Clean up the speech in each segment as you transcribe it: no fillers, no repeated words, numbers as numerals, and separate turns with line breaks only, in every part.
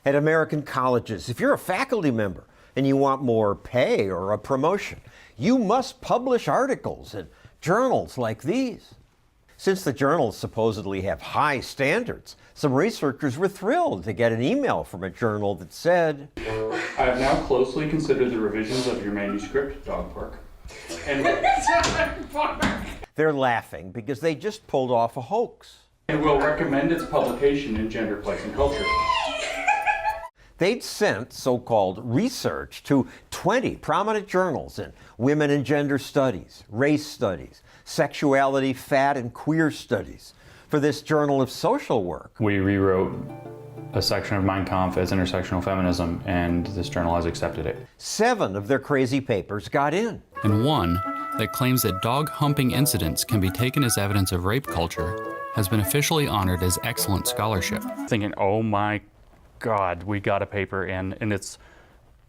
At American colleges, if you're a faculty member and you want more pay or a promotion, you must publish articles in journals like these. Since the journals supposedly have high standards, some researchers were thrilled to get an email from a journal that said,
I have now closely considered the revisions of your manuscript, Dog Park. And
they're laughing because they just pulled off a hoax.
And will recommend its publication in Gender, Place, and Culture.
They'd sent so-called research to 20 prominent journals in women and gender studies, race studies, sexuality, fat, and queer studies for this journal of social work.
We rewrote a section of Mein Kampf as intersectional feminism, and this journal has accepted it.
7 of their crazy papers got in.
And one that claims that dog humping incidents can be taken as evidence of rape culture has been officially honored as excellent scholarship.
Thinking, oh my God, we got a paper in, and it's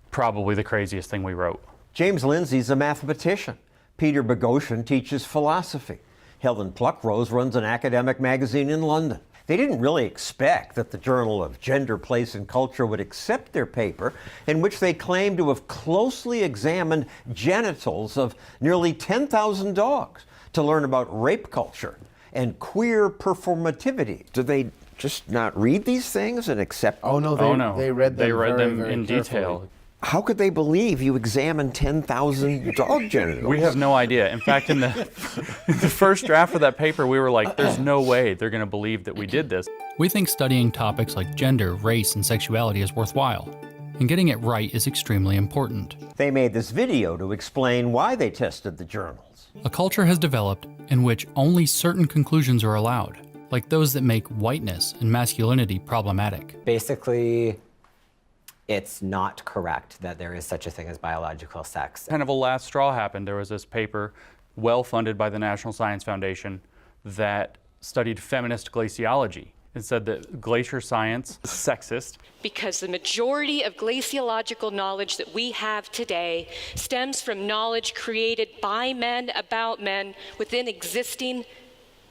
probably the craziest thing we wrote.
James Lindsay's a mathematician. Peter Boghossian teaches philosophy. Helen Pluckrose runs an academic magazine in London. They didn't really expect that the Journal of Gender, Place, and Culture would accept their paper, in which they claim to have closely examined genitals of nearly 10,000 dogs to learn about rape culture and queer performativity. Do they just not read these things and accept them?
Oh no, they read them.
They read
very,
them
very
in
carefully.
detail.
How could they believe you examined 10,000 dog genitals?
We have no idea. In fact, in the first draft of that paper, we were like, there's no way they're going to believe that we did this.
We think studying topics like gender, race, and sexuality is worthwhile, and getting it right is extremely important.
They made this video to explain why they tested the journals.
A culture has developed in which only certain conclusions are allowed, like those that make whiteness and masculinity problematic.
Basically, it's not correct that there is such a thing as biological sex.
Kind of a last straw happened. There was this paper, well funded by the National Science Foundation, that studied feminist glaciology. It said that glacier science is sexist.
Because the majority of glaciological knowledge that we have today stems from knowledge created by men about men within existing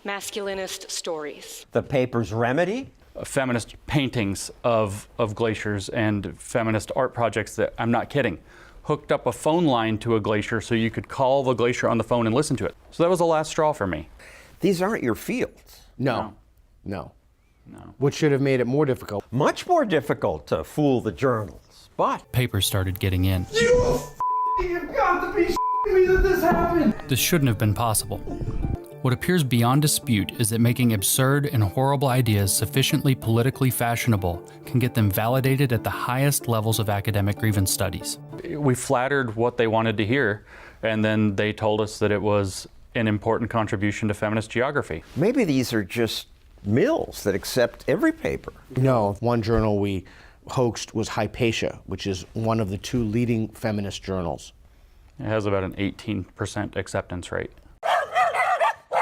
masculinist stories.
The paper's remedy?
Feminist paintings of glaciers and feminist art projects that, I'm not kidding, hooked up a phone line to a glacier so you could call the glacier on the phone and listen to it. So that was the last straw for me.
These aren't your fields.
No. Which should have made it more difficult.
Much more difficult to fool the journals, but
Papers started getting in.
You've got to be me that this happened!
This shouldn't have been possible. What appears beyond dispute is that making absurd and horrible ideas sufficiently politically fashionable can get them validated at the highest levels of academic grievance studies.
We flattered what they wanted to hear, and then they told us that it was an important contribution to feminist geography.
maybe these are just mills that accept every paper.
No, one journal we hoaxed was Hypatia, which is one of the 2 leading feminist journals.
It has about an 18% acceptance rate.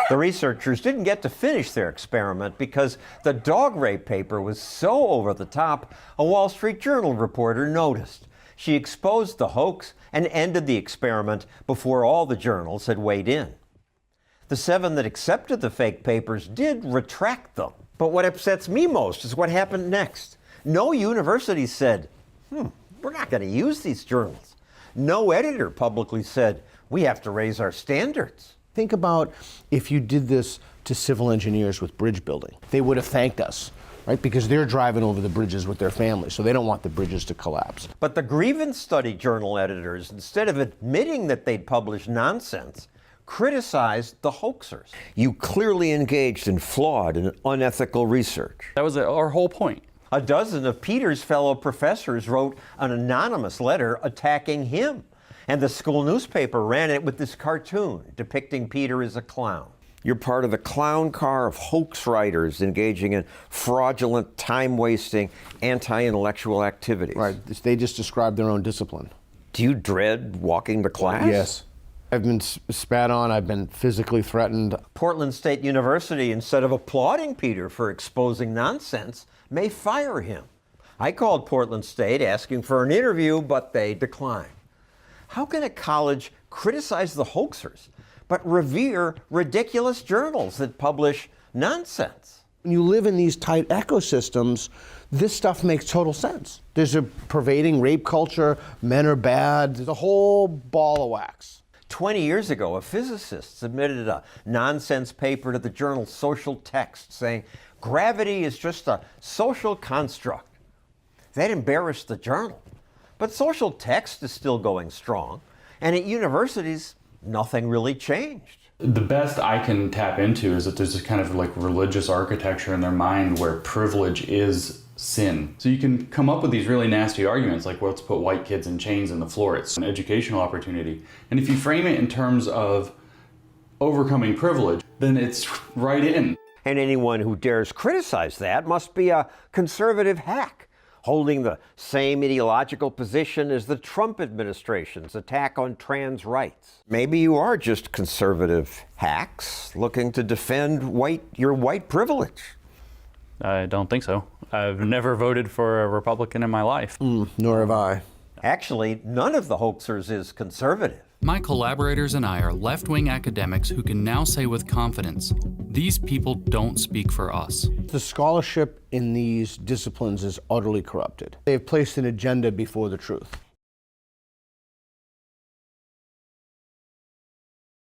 The researchers didn't get to finish their experiment because the dog rape paper was so over the top, a Wall Street Journal reporter noticed. She exposed the hoax and ended the experiment before all the journals had weighed in. The 7 that accepted the fake papers did retract them. But what upsets me most is what happened next. No university said, we're not going to use these journals. No editor publicly said, we have to raise our standards.
Think about if you did this to civil engineers with bridge building. They would have thanked us, right? Because they're driving over the bridges with their families, so they don't want the bridges to collapse.
But the grievance study journal editors, instead of admitting that they'd published nonsense, criticized the hoaxers. You clearly engaged in flawed and unethical research.
That was our whole point.
A dozen of Peter's fellow professors wrote an anonymous letter attacking him. And the school newspaper ran it with this cartoon depicting Peter as a clown. You're part of the clown car of hoax writers engaging in fraudulent, time-wasting, anti-intellectual activities.
Right, they just described their own discipline.
Do you dread walking to class?
Yes. I've been spat on, I've been physically threatened.
Portland State University, instead of applauding Peter for exposing nonsense, may fire him. I called Portland State asking for an interview, but they declined. How can a college criticize the hoaxers, but revere ridiculous journals that publish nonsense?
When you live in these tight ecosystems, this stuff makes total sense. There's a pervading rape culture, men are bad, there's a whole ball of wax.
20 years ago, a physicist submitted a nonsense paper to the journal Social Text saying gravity is just a social construct. That embarrassed the journal. But Social Text is still going strong, and at universities, nothing really changed.
The best I can tap into is that there's this kind of like religious architecture in their mind where privilege is sin. So you can come up with these really nasty arguments like, well, let's put white kids in chains on the floor. It's an educational opportunity. And if you frame it in terms of overcoming privilege, then it's right in.
And anyone who dares criticize that must be a conservative hack, holding the same ideological position as the Trump administration's attack on trans rights. Maybe you are just conservative hacks looking to defend your white privilege.
I don't think so. I've never voted for a Republican in my life.
Nor have I.
Actually, none of the hoaxers is conservative.
My collaborators and I are left-wing academics who can now say with confidence, these people don't speak for us.
The scholarship in these disciplines is utterly corrupted. They've placed an agenda before the truth.